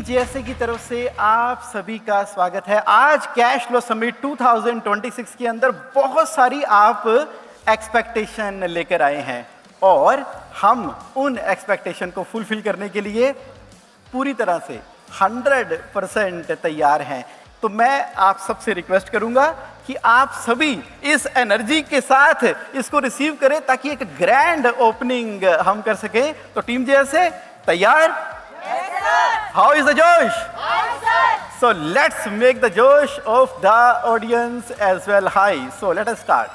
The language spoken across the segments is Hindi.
जेएसए की तरफ से आप सभी का स्वागत है। आज कैश फ्लो समिट 2026 के अंदर बहुत सारी आप एक्सपेक्टेशन लेकर आए हैं और हम उन एक्सपेक्टेशन को फुलफिल करने के लिए पूरी तरह से 100% तैयार हैं। तो मैं आप सबसे रिक्वेस्ट करूंगा कि आप सभी इस एनर्जी के साथ इसको रिसीव करें ताकि एक ग्रैंड ओपनिंग हम कर सकें। तो टीम जेएसए तैयार? How is the Josh? So let's make the Josh of the audience as well high. So let us start.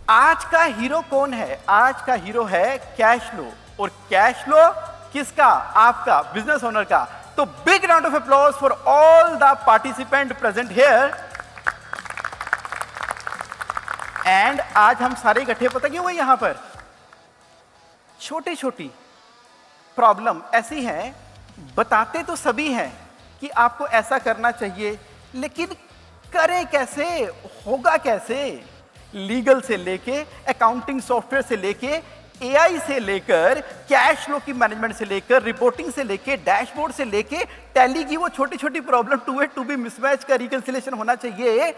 आज का हीरो कौन है? आज का हीरो है कैश फ्लो। और कैश फ्लो किसका? आपका, बिजनेस ओनर का। तो big round of applause for all the participant present here. And आज हम सारे इकट्ठे पता क्यों हुए यहां पर? छोटी छोटी प्रॉब्लम ऐसी हैं, बताते तो सभी हैं कि आपको ऐसा करना चाहिए, लेकिन करें कैसे, होगा कैसे? लीगल से लेके, अकाउंटिंग सॉफ्टवेयर से लेके, एआई से लेकर, कैश फ्लो की मैनेजमेंट से लेकर, रिपोर्टिंग से लेके, डैशबोर्ड से लेके, टैली की वो छोटी छोटी problem, two A two B mismatch का रिकंसिलिएशन होना चाहिए,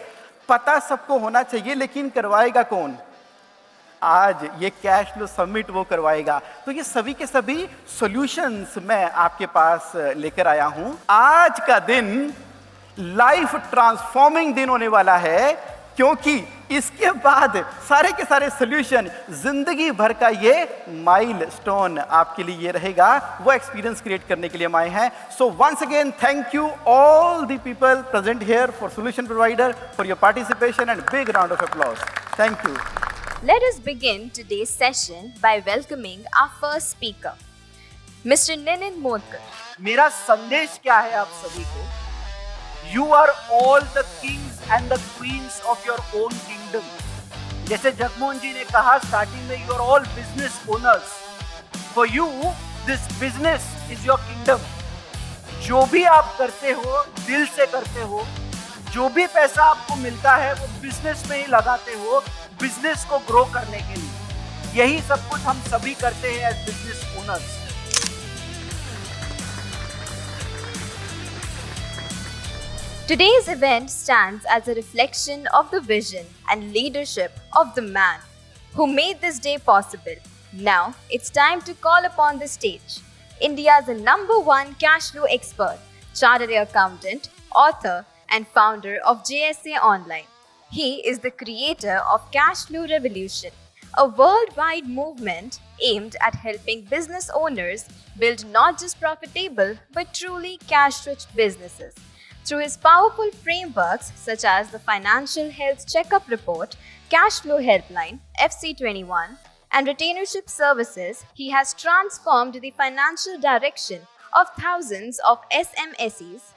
पता सबको होना चाहिए, लेकिन करवाएगा कौन? आज ये कैश फ्लो समिट वो करवाएगा। तो ये सभी के सभी सॉल्यूशंस मैं आपके पास लेकर आया हूं। आज का दिन लाइफ ट्रांसफॉर्मिंग दिन होने वाला है, क्योंकि इसके बाद सारे के सारे सॉल्यूशन, जिंदगी भर का ये माइलस्टोन आपके लिए ये रहेगा, वो एक्सपीरियंस क्रिएट करने के लिए हम आए हैं। So once again thank you all the people present here for solution provider for your participation and big round of applause. Thank you. Let us begin today's session by welcoming our first speaker, Mr. Ninin Modkar. मेरा संदेश क्या है आप सभी को? You are all the kings and the queens of your own kingdom. जैसे जगमोहन जी ने कहा स्टार्टिंग में, you are all business owners. For you, this business is your kingdom. जो भी आप करते हो, दिल से करते हो, जो भी पैसा आपको मिलता है वो बिजनेस में ही लगाते हो, बिजनेस को ग्रो करने के लिए। यही सब कुछ हम सभी करते हैं as business owners. Today's event stands as a reflection of the vision and leadership of the man who made this day possible. Now it's time to call upon the stage India's #1 cash flow expert, chartered accountant, author, and founder of JSA Online. He is the creator of Cash Flow Revolution, a worldwide movement aimed at helping business owners build not just profitable but truly cash-rich businesses. Through his powerful frameworks such as the Financial Health Checkup Report, Cash Flow Helpline, FC21, and retainership services, he has transformed the financial direction of thousands of SMSEs,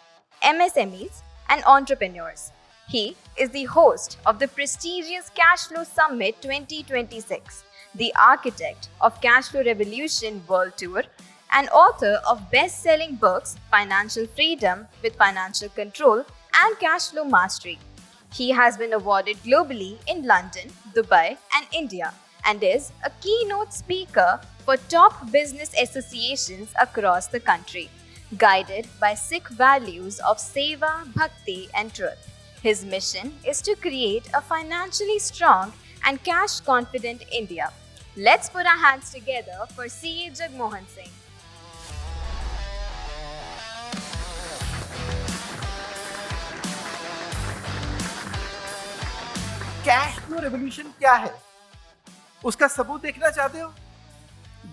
MSMEs, and entrepreneurs. He is the host of the prestigious Cash Flow Summit 2026, the architect of Cash Flow Revolution World Tour, and author of best-selling books Financial Freedom with Financial Control and Cash Flow Mastery. He has been awarded globally in London, Dubai, and India, and is a keynote speaker for top business associations across the country, guided by Sikh values of Seva, Bhakti, and Truth. His mission is to create a financially strong and cash-confident India. Let's put our hands together for CA Jagmohan Singh. Cash flow revolution क्या है, उसका सबूत देखना चाहते हो?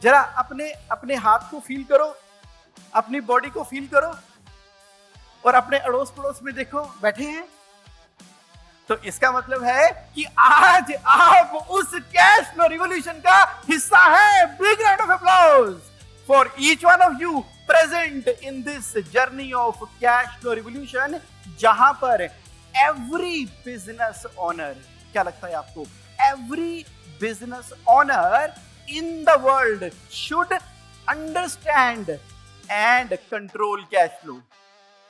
जरा अपने अपने हाथ को फील करो, अपनी बॉडी को फील करो और अपने अड़ोस पड़ोस में देखो, बैठे हैं। तो इसका मतलब है कि आज आप उस कैश फ्लो रिवॉल्यूशन का हिस्सा है। Big round of applause for each one of you present in this journey of cash flow revolution, जहां पर एवरी बिजनेस ओनर, क्या लगता है आपको, every business owner in the world should understand and control cash flow,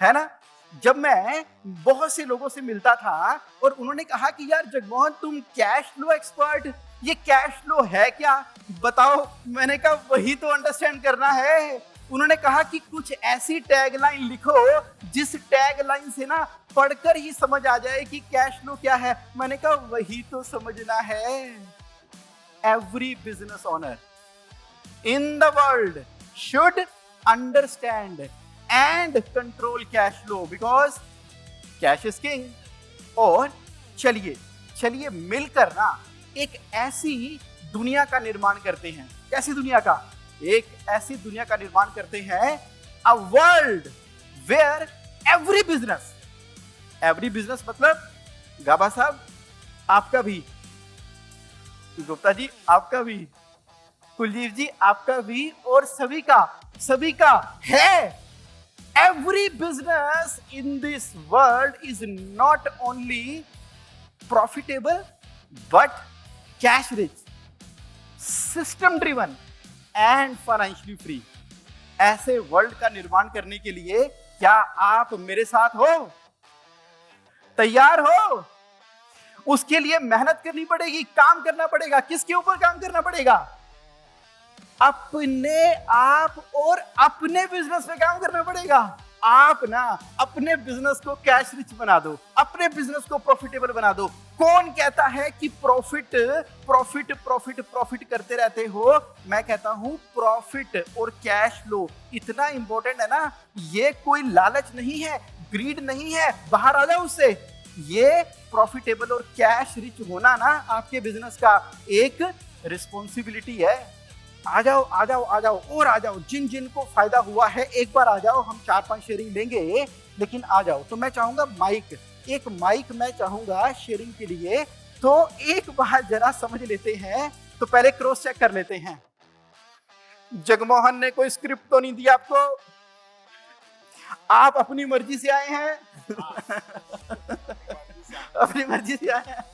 है ना? जब मैं बहुत से लोगों से मिलता था और उन्होंने कहा कि यार जगमोहन तुम कैश फ्लो एक्सपर्ट, ये कैश फ्लो है क्या बताओ। मैंने कहा वही तो अंडरस्टैंड करना है। उन्होंने कहा कि कुछ ऐसी टैगलाइन लिखो जिस टैगलाइन से ना पढ़कर ही समझ आ जाए कि कैश फ्लो क्या है। मैंने कहा वही तो समझना है। Every business owner in the world should understand and control cash flow because cash is king। और चलिए मिलकर ना एक ऐसी दुनिया का निर्माण करते हैं। कैसी दुनिया का? एक ऐसी दुनिया का निर्माण करते हैं, a world where every business मतलब गाबा साहब आपका भी, गुप्ता जी आपका भी, कुलदीप जी आपका भी, और सभी का है। Every business in this world is not only profitable but cash rich, system driven and financially free। ऐसे वर्ल्ड का निर्माण करने के लिए क्या आप मेरे साथ हो? तैयार हो? उसके लिए मेहनत करनी पड़ेगी, काम करना पड़ेगा। किसके ऊपर काम करना पड़ेगा? अपने आप और अपने बिजनेस पे काम करना पड़ेगा। आप ना अपने बिजनेस को कैश रिच बना दो, अपने बिजनेस को प्रॉफिटेबल बना दो। कौन कहता है कि प्रॉफिट करते रहते हो? मैं कहता हूं प्रॉफिट और कैश फ्लो इतना इंपॉर्टेंट है ना, ये कोई लालच नहीं है, ग्रीड नहीं है, बाहर आ जाओ उससे। ये प्रॉफिटेबल और कैश रिच होना ना आपके बिजनेस का एक रिस्पॉन्सिबिलिटी है। आ जाओ और आ जाओ। जिन को फायदा हुआ है एक बार आ जाओ, हम 4-5 शेयरिंग लेंगे, लेकिन आ जाओ। तो मैं चाहूंगा एक माइक मैं चाहूंगा शेयरिंग के लिए। तो एक बार जरा समझ लेते हैं, तो पहले क्रॉस चेक कर लेते हैं। जगमोहन ने कोई स्क्रिप्ट तो नहीं दिया आपको? आप अपनी मर्जी से आए हैं? अपनी मर्जी से आए हैं,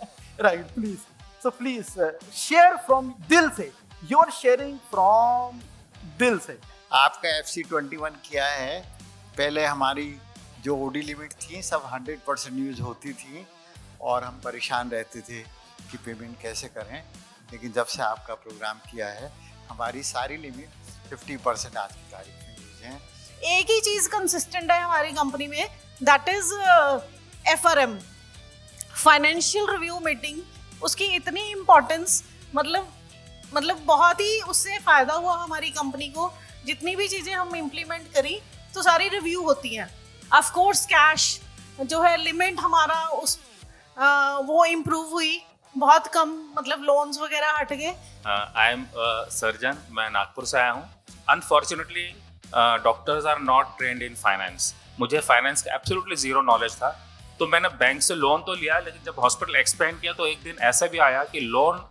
राइट। प्लीज शेयर फ्रॉम दिल से। You're sharing from दिल से। आपका FC21 क्या है? पहले हमारी जो ओडी लिमिट थी सब 100% यूज होती थी और हम परेशान रहते थे कि पेमेंट कैसे करें, लेकिन जब से आपका प्रोग्राम किया है हमारी सारी लिमिट 50% आज की तारीख में यूज है। एक ही चीज़ कंसिस्टेंट है हमारी कंपनी में, that is FRM, financial review meeting. उसकी इतनी इम्पोर्टेंस, मतलब बहुत ही उससे फ़ायदा हुआ हमारी कंपनी को। जितनी भी चीज़ें हम इम्प्लीमेंट करी तो सारी रिव्यू होती हैं। ऑफ कोर्स कैश जो है लिमिट हमारा वो इम्प्रूव हुई, बहुत कम, मतलब लोन्स वगैरह हट गए। आई एम सर्जन, मैं नागपुर से आया हूँ। Unfortunately doctors are not trained in finance. मुझे फाइनेंस का एब्सोल्युटली जीरो नॉलेज था, तो मैंने बैंक से लोन तो लिया, लेकिन जब हॉस्पिटल एक्सपेंड किया तो एक दिन ऐसा भी आया कि लोन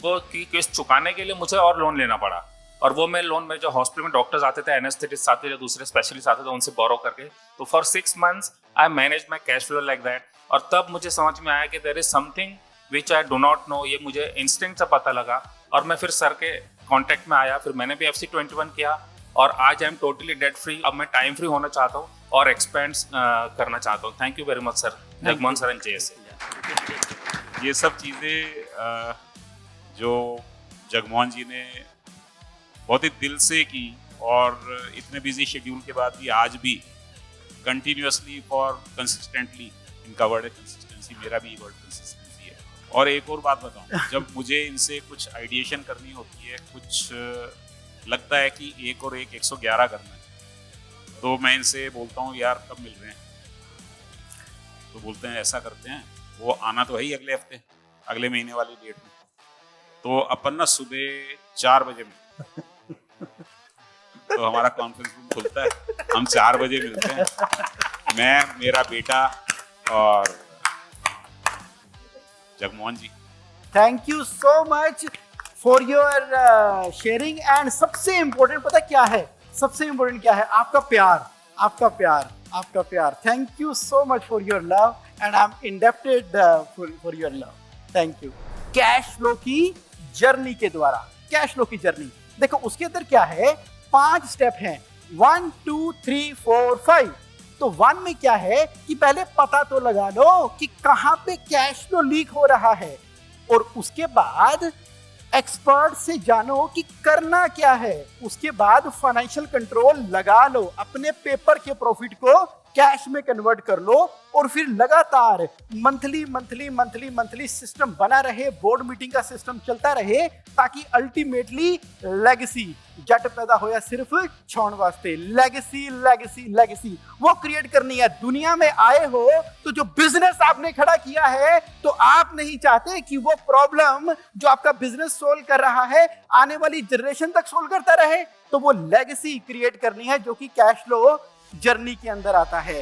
को की किस्त चुकाने के लिए मुझे और लोन लेना पड़ा। और वो मैं लोन में जो हॉस्पिटल में डॉक्टर्स आते थे, एनेस्थेटिस्ट आते थे, दूसरे स्पेशलिस्ट आते थे, उनसे बोरो करके, तो for 6 months I manage my cash flow like that. और तब मुझे समझ में आया कि there is something which I do not know. ये मुझे इंस्टिंक्ट से पता लगा और मैं फिर सर के कॉन्टेक्ट में आया। फिर मैंने भी FC21 किया और आज I am totally debt free. अब मैं टाइम फ्री होना चाहता हूँ और एक्सपेंड करना चाहता हूँ। Thank you very much sir, Jagmohan sir and JS। ये सब चीज़ें जो जगमोहन जी ने बहुत ही दिल से की, और इतने बिजी शेड्यूल के बाद भी आज भी कंटिन्यूअसली और कंसिस्टेंटली, इनका वर्ड है कंसिस्टेंसी, मेरा भी वर्ड कंसिस्टेंसी है। और एक और बात बताऊं, जब मुझे इनसे कुछ आइडिएशन करनी होती है, कुछ लगता है कि 1 और 1 111 करना है, तो मैं इनसे बोलता हूँ यार कब मिल रहे हैं? तो बोलते हैं ऐसा करते हैं, वो आना तो है ही अगले हफ्ते, अगले महीने वाली डेट में। तो अपन ना सुबह 4 बजे में तो हमारा कॉन्फ्रेंस रूम खुलता है, हम 4 बजे मिलते हैं, मैं, मेरा बेटा और Jagmohan ji. Thank you so much for your sharing. And सबसे इंपॉर्टेंट पता क्या है? सबसे इंपॉर्टेंट क्या है? आपका प्यार। Thank you so much for your love and I am indebted for your love. Thank you. Cash flow की जर्नी के द्वारा, कैश फ्लो की जर्नी देखो, उसके अंदर क्या है? 5 स्टेप हैं, 1 2 3 4 5। तो 1 में क्या है कि पहले पता तो लगा लो कि कहां पे कैश फ्लो लीक हो रहा है, और उसके बाद एक्सपर्ट से जानो कि करना क्या है, उसके बाद फाइनेंशियल कंट्रोल लगा लो, अपने पेपर के प्रॉफिट को कैश में कन्वर्ट कर लो, और फिर लगातार मंथली सिस्टम बना रहे, बोर्ड मीटिंग का सिस्टम चलता रहे, ताकि अल्टीमेटली लेगेसी जट पैदा होया सिर्फ छौण वास्ते। लेगेसी वो क्रिएट करनी है। दुनिया में आए हो तो जो बिजनेस आपने खड़ा किया है, तो आप नहीं चाहते कि वो प्रॉब्लम जो आपका बिजनेस सोल्व कर रहा है आने वाली जनरेशन तक सोल्व करता रहे, तो वो लेगेसी क्रिएट करनी है, जो कि कैश फ्लो जर्नी के अंदर आता है।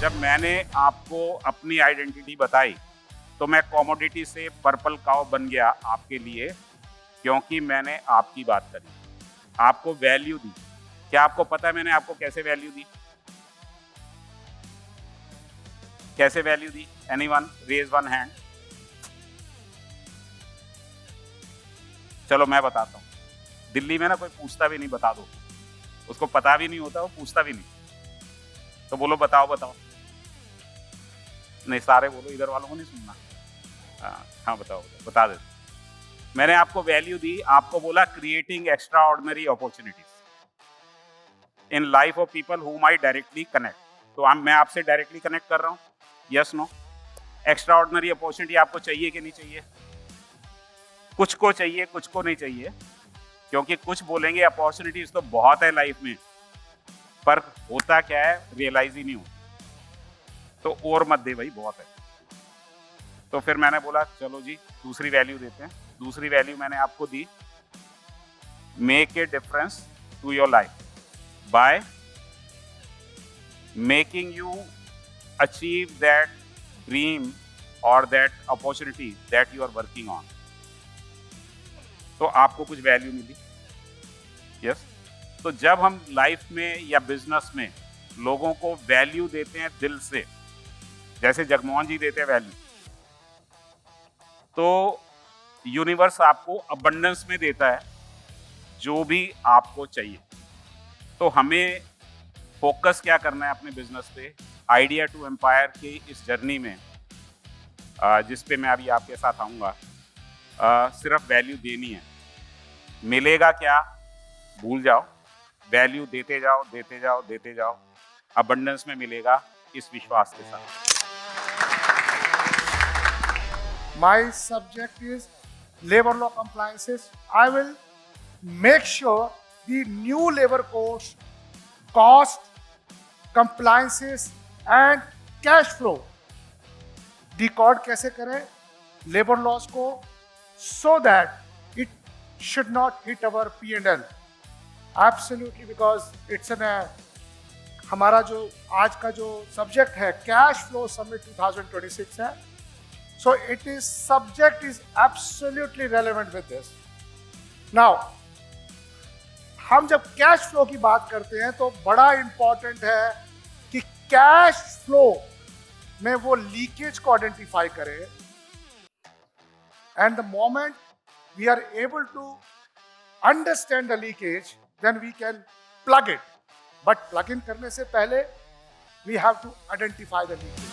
जब मैंने आपको अपनी आइडेंटिटी बताई तो मैं कॉमोडिटी से पर्पल काउ बन गया आपके लिए, क्योंकि मैंने आपकी बात करी, आपको वैल्यू दी। क्या आपको पता है मैंने आपको कैसे वैल्यू दी? कैसे वैल्यू दी? Anyone raise one hand. चलो मैं बताता हूँ। दिल्ली में ना कोई पूछता भी नहीं, बता दो। उसको पता भी नहीं होता, वो पूछता भी नहीं। तो बोलो बताओ बताओ। नहीं सारे बोलो, इधर वालों को नहीं सुनना। हाँ बताओ बताओ, बता दे। मैंने आपको वैल्यू दी, आपको बोला creating extra ordinary opportunities in life of people whom I directly connect. तो मैं आपसे डायरेक्टली कनेक्ट कर रहा हूँ, yes no? Extraordinary opportunity आपको चाहिए कि नहीं चाहिए? कुछ को चाहिए, कुछ को नहीं चाहिए, क्योंकि कुछ बोलेंगे अपॉर्चुनिटीज तो बहुत है लाइफ में, पर होता क्या है रियलाइज ही नहीं होता। तो और मत दे भाई, बहुत है। तो फिर मैंने बोला चलो जी दूसरी वैल्यू देते हैं। दूसरी वैल्यू मैंने आपको दी, make a difference to your life by making you achieve that dream और that opportunity that you are working on. तो आपको कुछ वैल्यू मिली, यस। तो जब हम लाइफ में या बिजनेस में लोगों को वैल्यू देते हैं दिल से, जैसे जगमोहन जी देते हैं वैल्यू, तो यूनिवर्स आपको अबंडेंस में देता है जो भी आपको चाहिए। तो हमें फोकस क्या करना है अपने बिजनेस पे, आइडिया टू एम्पायर की इस जर्नी में, जिस पे मैं अभी आपके साथ आऊँगा। सिर्फ वैल्यू देनी है, मिलेगा क्या भूल जाओ, वैल्यू देते जाओ देते जाओ देते जाओ, अबंडेंस में मिलेगा, इस विश्वास के साथ। My subject is labor law compliances. I will make sure the new labor codes, cost, compliances and cash flow decode कैसे करें labor laws को, so that it should not hit our P&L. Absolutely, because it's हमारा जो आज का जो सब्जेक्ट है कैश फ्लो समिट 2026 है. So it is subject is absolutely relevant with this. Now, हम जब कैश फ्लो की बात करते हैं तो बड़ा इंपॉर्टेंट है कि कैश फ्लो में वो लीकेज को आइडेंटिफाई करें, and the moment we are able to understand the leakage then we can plug it. But plug in करने से पहले we have to identify the leakage.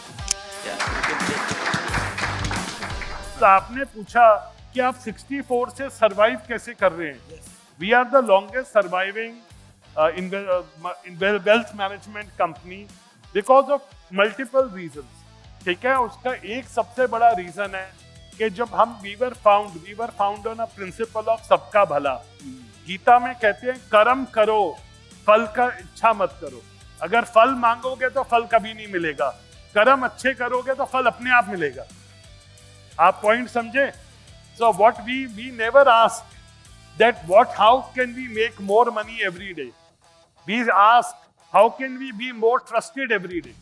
आपने पूछा कि आप 64 से सरवाइव कैसे कर रहे हैं. We are the longest surviving in wealth management company because of multiple reasons. ठीक है, उसका एक सबसे बड़ा रीजन है कि जब हम we were found on a principle of सबका भला. गीता में कहते हैं कर्म करो, फल का इच्छा मत करो. अगर फल मांगोगे तो फल कभी नहीं मिलेगा, कर्म अच्छे करोगे तो फल अपने आप मिलेगा. आप पॉइंट समझे? So what we never ask that how can we make more money every day. We ask how can we be more trusted every day.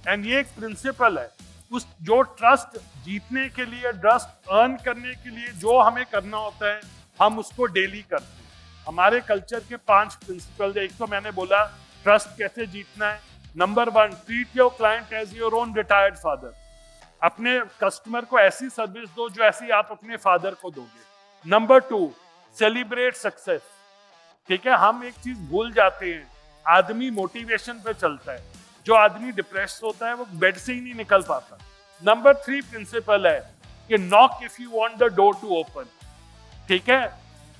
And ये एक प्रिंसिपल है. उस जो ट्रस्ट जीतने के लिए, ट्रस्ट अर्न करने के लिए जो हमें करना होता है, हम उसको डेली करते हैं. हमारे कल्चर के 5 प्रिंसिपल है. एक तो मैंने बोला ट्रस्ट कैसे जीतना है. Number 1, treat your client as your own retired father. अपने कस्टमर को ऐसी सर्विस दो जो ऐसी आप अपने फादर को दोगे. Number 2, celebrate success. ठीक है, हम एक चीज भूल जाते हैं, आदमी मोटिवेशन पे चलता है। जो आदमी डिप्रेस होता है वो बेड से ही नहीं निकल पाता। नंबर 3 प्रिंसिपल है कि knock if you want the door to open. ठीक है,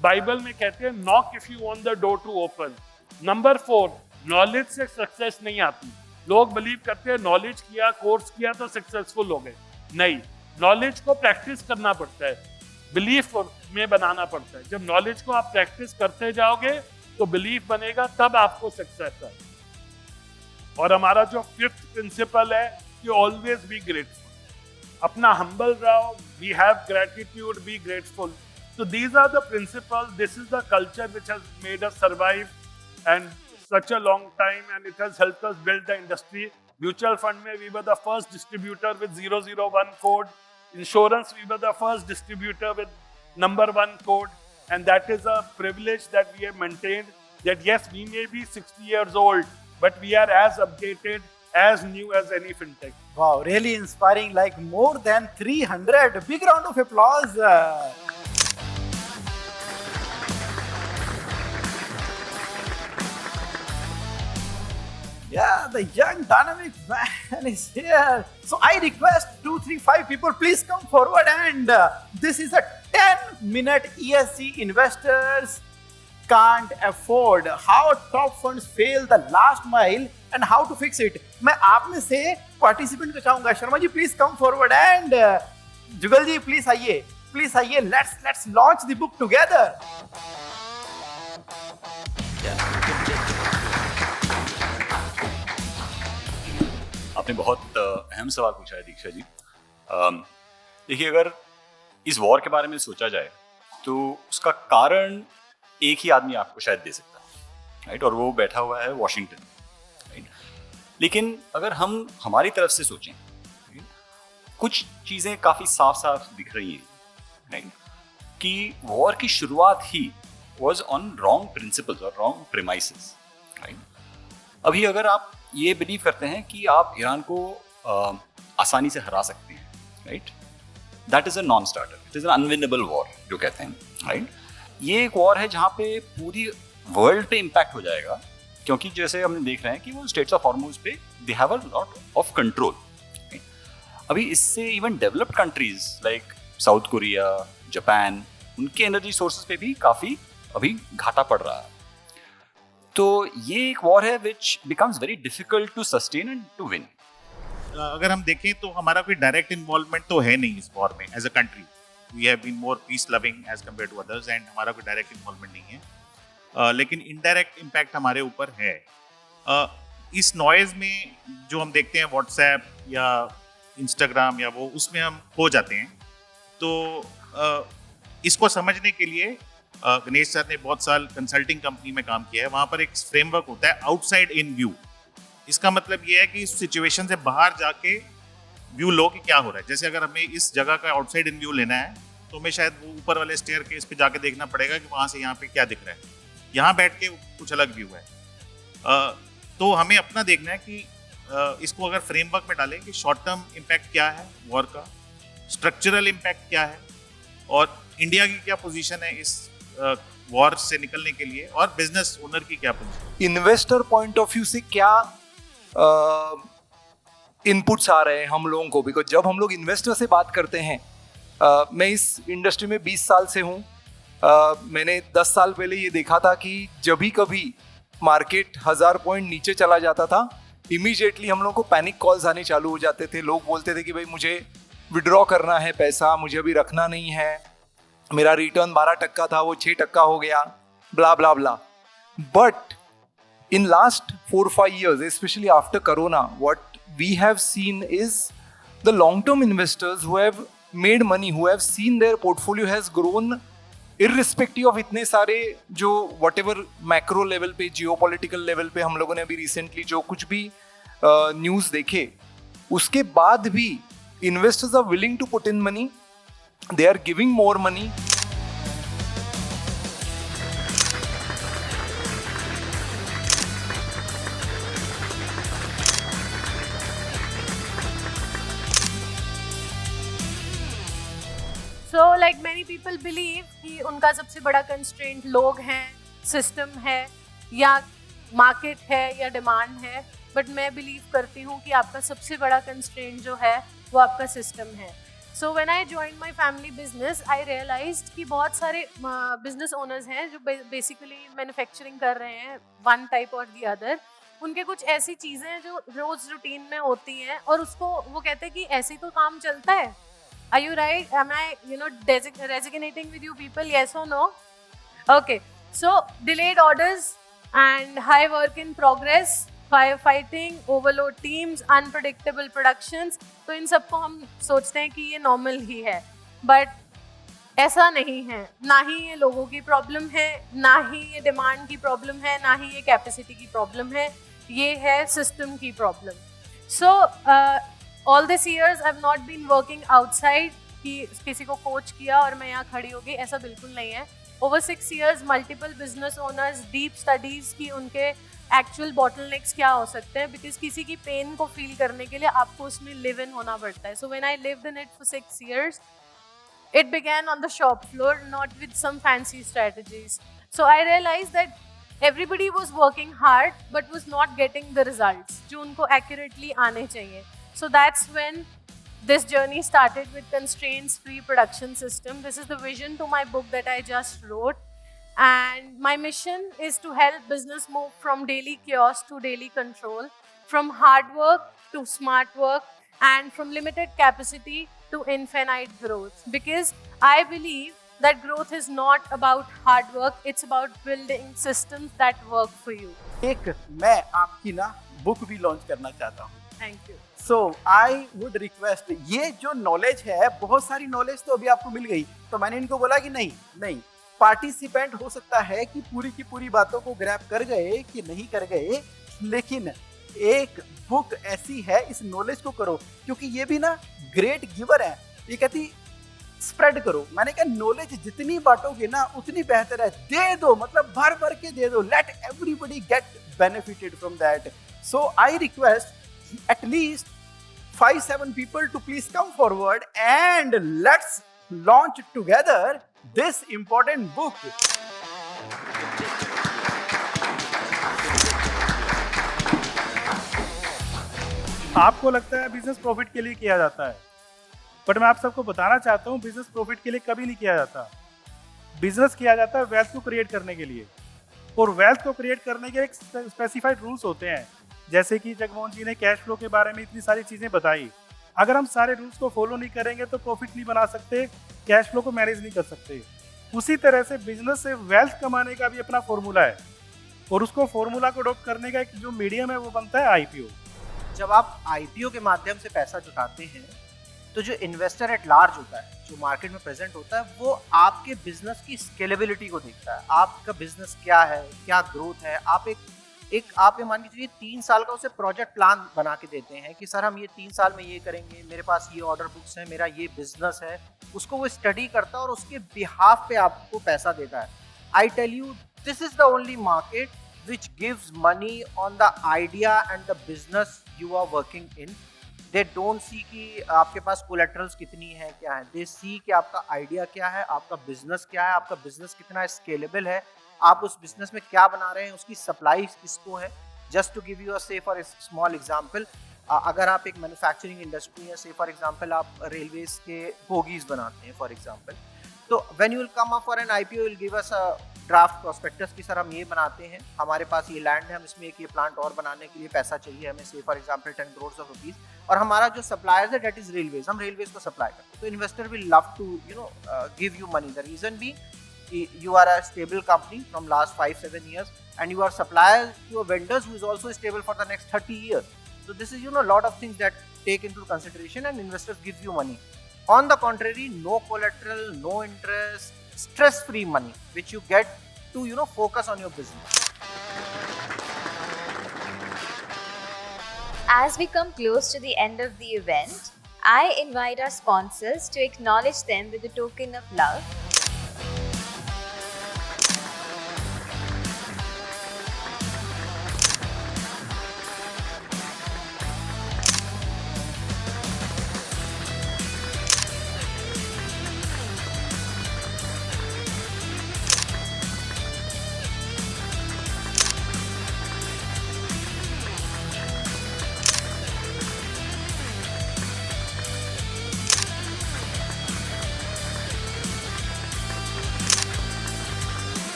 बाइबल में कहते हैं knock if you want the door to open. Number 4, knowledge से सक्सेस नहीं आती। लोग बिलीव करते हैं नॉलेज किया, कोर्स किया तो सक्सेसफुल हो गए। नहीं, नॉलेज को प्रैक्टिस करना पड़ता है, बिलीफ में बनाना पड़ता है। जब नॉलेज को आप प्रैक्टिस करते जाओगे तो बिलीफ बनेगा, तब आपको सक्सेस है। और हमारा जो 5th प्रिंसिपल है कि ऑलवेज बी ग्रेटफुल। अपना हम्बल रहो, we have gratitude, be grateful. So these are the principles, this is the culture which has made us survive and such a long time, and it has helped us build the industry. Mutual fund mein we were the first distributor with 001 code. Insurance, we were the first distributor with number 1 code. And that is a privilege that we have maintained, that yes, we may be 60 years old, but we are as updated, as new as any fintech. Wow, really inspiring, like more than 300. Big round of applause. Yeah, the young dynamic man is here. So I request 2, 3, 5 people, please come forward, and this is a 10-minute ESG investors can't afford. How top funds fail the last mile and how to fix it. मैं आप में से पार्टिसिपेंट को चाहूंगा, Sharma ji please come forward, and Jugal ji please आइए, let's launch the book together. आपने बहुत अहम सवाल पूछा है दीक्षा जी। देखिए, अगर इस वॉर के बारे में सोचा जाए तो उसका कारण एक ही आदमी आपको शायद दे सकता है, राइट, और वो बैठा हुआ है वॉशिंगटन, राइट। लेकिन अगर हम हमारी तरफ से सोचें, कुछ चीज़ें काफ़ी साफ साफ दिख रही हैं, राइट, कि वॉर की शुरुआत he was on wrong principles और रॉन्ग प्रेमाइसेस, राइट। अभी अगर आप ये बिलीव करते हैं कि आप ईरान को आसानी से हरा सकते हैं, right, that is a non starter, it is an unwinnable war जो कहते हैं, राइट। ये एक वॉर है जहाँ पे पूरी वर्ल्ड पे इम्पैक्ट हो जाएगा, क्योंकि जैसे हम देख रहे हैं कि वो स्टेट्स ऑफ हॉर्मुज पे they have a lot of control. अभी इससे even developed countries like south Korea, Japan, उनके एनर्जी सोर्सेज पे भी काफ़ी अभी घाटा पड़ रहा है। तो ये एक वॉर है which becomes very difficult to sustain and to win. अगर हम देखें तो हमारा कोई डायरेक्ट इन्वॉल्वमेंट तो है नहीं इस वॉर में as a country. We have been more peace loving as compare to others, and हमारा कोई डायरेक्ट इन्वॉल्वमेंट नहीं है, लेकिन इनडायरेक्ट इम्पैक्ट हमारे ऊपर है। इस नॉइज में जो हम देखते हैं व्हाट्सएप या इंस्टाग्राम या वो, उसमें हम खो जाते हैं। तो इसको समझने के लिए गणेश सर ने बहुत साल कंसल्टिंग कंपनी में काम किया है। वहाँ पर एक फ्रेमवर्क होता है आउटसाइड इन व्यू। इसका मतलब ये है कि इस सिचुएशन से बाहर जाके व्यू लो कि क्या हो रहा है। जैसे अगर हमें इस जगह का आउटसाइड इन व्यू लेना है तो हमें शायद वो ऊपर वाले स्टेयर केस पे जाके देखना पड़ेगा कि वहाँ से यहाँ पे क्या दिख रहा है। यहाँ बैठ के कुछ अलग व्यू है। तो हमें अपना देखना है कि इसको अगर फ्रेमवर्क में डालें कि शॉर्ट टर्म इम्पैक्ट क्या है वॉर का, स्ट्रक्चरल इम्पैक्ट क्या है, और इंडिया की क्या पोजीशन है इस वॉर से निकलने के लिए, और बिजनेस ओनर की क्या position. Investor point of view से क्या इनपुट्स आ रहे हैं हम लोगों को, बिकॉज जब हम लोग इन्वेस्टर से बात करते हैं, मैं इस इंडस्ट्री में 20 साल से हूँ। मैंने 10 साल पहले ये देखा था कि जब भी कभी मार्केट 1000 पॉइंट नीचे चला जाता था, इमीडिएटली हम लोग को पैनिक कॉल्स आने चालू हो जाते थे। लोग बोलते थे कि भाई मुझे विड्रॉ करना है पैसा, मुझे अभी रखना नहीं है, मेरा रिटर्न 12% था वो 6% हो गया, blah blah blah. But in last 4-5 years, especially after Corona, what we have seen is the long-term investors who have made money, who have seen their portfolio has grown irrespective of इतने सारे जो whatever macro level पे, geopolitical level पे हम लोगों ने अभी recently जो कुछ भी news देखे, उसके बाद भी investors are willing to put in money, they are giving more money. So like many people believe कि उनका सबसे बड़ा constraint लोग हैं, system है या market है या demand है, but मैं believe करती हूँ कि आपका सबसे बड़ा constraint जो है वो आपका system है. So when I joined my family business, I realized कि बहुत सारे business owners हैं जो basically manufacturing कर रहे हैं one type or the other. उनके कुछ ऐसी चीज़ें हैं जो रोज रूटीन में होती हैं और उसको वो कहते हैं कि ऐसे ही तो काम चलता है. Are you right? Am I, resonating with you people? Yes or no? Okay. So delayed orders and high work in progress, firefighting, overload teams, unpredictable productions. तो इन सबको हम सोचते हैं कि ये नॉर्मल ही है, बट ऐसा नहीं है. ना ही ये लोगों की प्रॉब्लम है, ना ही ये डिमांड की प्रॉब्लम है, ना ही ये कैपेसिटी की प्रॉब्लम है. ये है सिस्टम की problem. So all these years I've not been working outside कि किसी को कोच किया और मैं यहाँ खड़ी हो गई, ऐसा बिल्कुल नहीं है. Over 6 years multiple business owners deep studies कि उनके actual bottlenecks क्या हो सकते हैं, because किसी की पेन को फील करने के लिए आपको उसमें live in होना पड़ता है. So when I lived in it for 6 years, it began on the shop floor, not with some fancy strategies. So I realized that everybody was working hard but was not getting the results जो उनको accurately आने चाहिए. So that's when this journey started with constraints-free production system. This is the vision to my book that I just wrote. And my mission is to help business move from daily chaos to daily control, from hard work to smart work, and from limited capacity to infinite growth. Because I believe that growth is not about hard work, it's about building systems that work for you. एक मैं आपकी ना बुक भी लॉन्च करना चाहता हूँ. Thank you. So I would request, ये जो नॉलेज है, बहुत सारी नॉलेज तो अभी आपको मिल गई, तो मैंने इनको बोला कि नहीं पार्टिसिपेंट हो सकता है कि पूरी की पूरी बातों को ग्रैब कर गए कि नहीं कर गए, लेकिन एक बुक ऐसी है, इस नॉलेज को करो, क्योंकि ये भी ना ग्रेट गिवर है. ये कहती स्प्रेड करो. मैंने कहा नॉलेज जितनी बांटोगे ना उतनी बेहतर है. दे दो, मतलब भर भर के दे दो. Let everybody get benefited from that. So I request at least 5-7 people to please come forward and let's launch together this important book. आपको लगता है बिजनेस प्रॉफिट के लिए किया जाता है, बट मैं आप सबको बताना चाहता हूँ बिजनेस प्रॉफिट के लिए कभी नहीं किया जाता. बिजनेस किया जाता है वेल्थ को क्रिएट करने के लिए, और वेल्थ को क्रिएट करने के एक स्पेसिफाइड रूल्स होते हैं. जैसे कि जगमोहन जी ने कैश फ्लो के बारे में इतनी सारी चीज़ें बताई. अगर हम सारे रूल्स को फॉलो नहीं करेंगे तो प्रॉफिट नहीं बना सकते, कैश फ्लो को मैनेज नहीं कर सकते. उसी तरह से बिजनेस से वेल्थ कमाने का भी अपना फॉर्मूला है, और उसको फॉर्मूला को अडॉप्ट करने का एक जो मीडियम है वो बनता है आईपीओ. जब आप आईपीओ के माध्यम से पैसा जुटाते हैं तो जो इन्वेस्टर एट लार्ज होता है, जो मार्केट में प्रेजेंट होता है, वो आपके बिजनेस की स्केलेबिलिटी को देखता है. आपका बिजनेस क्या है, क्या ग्रोथ है. आप आप ये मान के चलिए 3 साल का उसे प्रोजेक्ट प्लान बना के देते हैं कि सर हम ये 3 साल में ये करेंगे, मेरे पास ये ऑर्डर बुक्स हैं, मेरा ये बिजनेस है. उसको वो स्टडी करता है और उसके बिहाफ पे आपको पैसा देता है. I tell you, this is the only market which gives money on the idea and the business you are working in. They don't see कि आपके पास कोलेटरल्स कितनी है, क्या है. दे सी कि आपका आइडिया क्या है, आपका बिजनेस क्या है, आपका बिजनेस कितना स्केलेबल है, आप उस बिजनेस में क्या बना रहे हैं, उसकी सप्लाई किसको है. Just to give you a say for small example, अगर आप एक मैन्युफैक्चरिंग इंडस्ट्री है, से फॉर एग्जांपल आप रेलवेज के बोगीज बनाते हैं फॉर एग्जांपल, तो when you will come up for an IPO will give us a draft prospectus कि सर हम ये बनाते हैं, हमारे पास ये लैंड है, हम इसमें एक ये प्लांट और बनाने के लिए पैसा चाहिए हमें, say for example 10 crore of rupees, और हमारा जो सप्लायर्स है दैट इज रेलवेज, हम रेलवेज को सप्लाई करते हैं. तो investor will love to give you money. The reason be you are a stable company from last 5-7 years and you are supplier to your vendors who is also stable for the next 30 years. So this is lot of things that take into consideration and investors give you money. On the contrary, no collateral, no interest, stress free money which you get to focus on your business. As we come close to the end of the event, I invite our sponsors to acknowledge them with a token of love.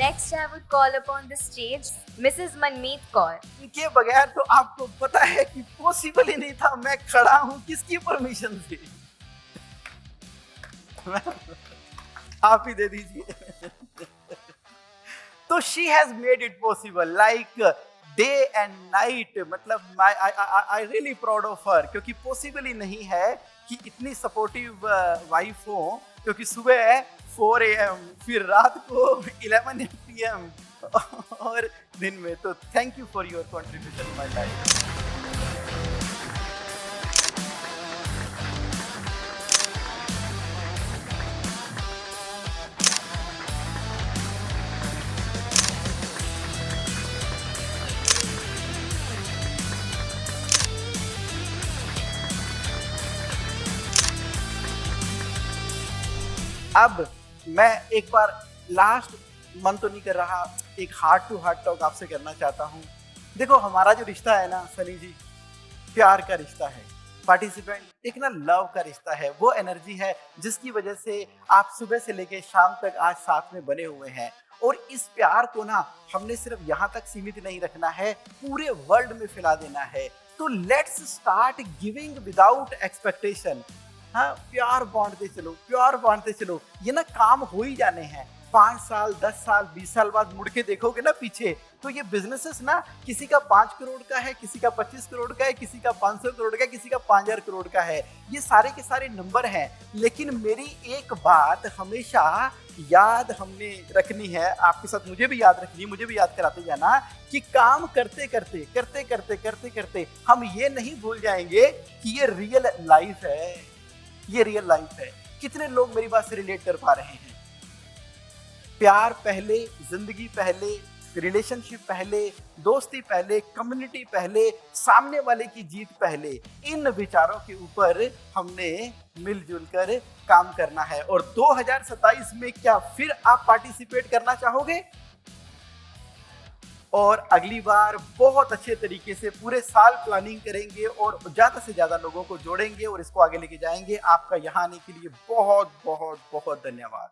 next I would call upon the stage Mrs. Manmeet Kaur. इनके बगैर तो आपको पता है कि पॉसिबल ही नहीं था। मैं खड़ा हूं किसकी परमिशन से? आप ही दे दीजिए। तो she has made it possible like day and night, मतलब I really proud of her, क्योंकि पॉसिबल ही नहीं है कि इतनी सपोर्टिव वाइफ हो, क्योंकि सुबह 4 AM, फिर रात को 11 PM और दिन में। तो thank you for your contribution in my life. अब मैं एक बार लास्ट मन तो नहीं कर रहा, एक हार्ट टू हार्ट टॉक आपसे करना चाहता हूँ। देखो हमारा जो रिश्ता है ना सनी जी, प्यार का रिश्ता है, पार्टिसिपेंट एक ना लव का रिश्ता है। वो एनर्जी है जिसकी वजह से आप सुबह से लेके शाम तक आज साथ में बने हुए हैं। और इस प्यार को ना हमने सिर्फ यहाँ तक सीमित नहीं रखना है, पूरे वर्ल्ड में फैला देना है। तो let's start giving without expectation. हाँ, प्यार बांटते चलो, प्यार बांटते चलो, ये ना काम हो ही जाने हैं। 5 साल 10 साल 20 साल बाद मुड़ के देखोगे ना पीछे, तो ये बिजनेसेस ना किसी का 5 करोड़ का है, किसी का 25 करोड़ का है, किसी का 500 करोड़ का है, किसी का 5000 करोड़ का है। ये सारे के सारे नंबर हैं, लेकिन मेरी एक बात हमेशा याद हमने रखनी है, आपके साथ मुझे भी याद रखनी है, मुझे भी याद कराते जाना कि काम करते करते करते करते करते करते हम ये नहीं भूल जाएंगे कि ये रियल लाइफ है, ये रियल लाइफ है। कितने लोग मेरी बात से रिलेट कर पा रहे हैं? प्यार पहले, जिंदगी पहले, रिलेशनशिप पहले, दोस्ती पहले, कम्युनिटी पहले, सामने वाले की जीत पहले। इन विचारों के ऊपर हमने मिलजुल कर काम करना है। और 2027 में क्या फिर आप पार्टिसिपेट करना चाहोगे? और अगली बार बहुत अच्छे तरीके से पूरे साल प्लानिंग करेंगे और ज़्यादा से ज़्यादा लोगों को जोड़ेंगे और इसको आगे लेके जाएंगे। आपका यहाँ आने के लिए बहुत बहुत बहुत धन्यवाद।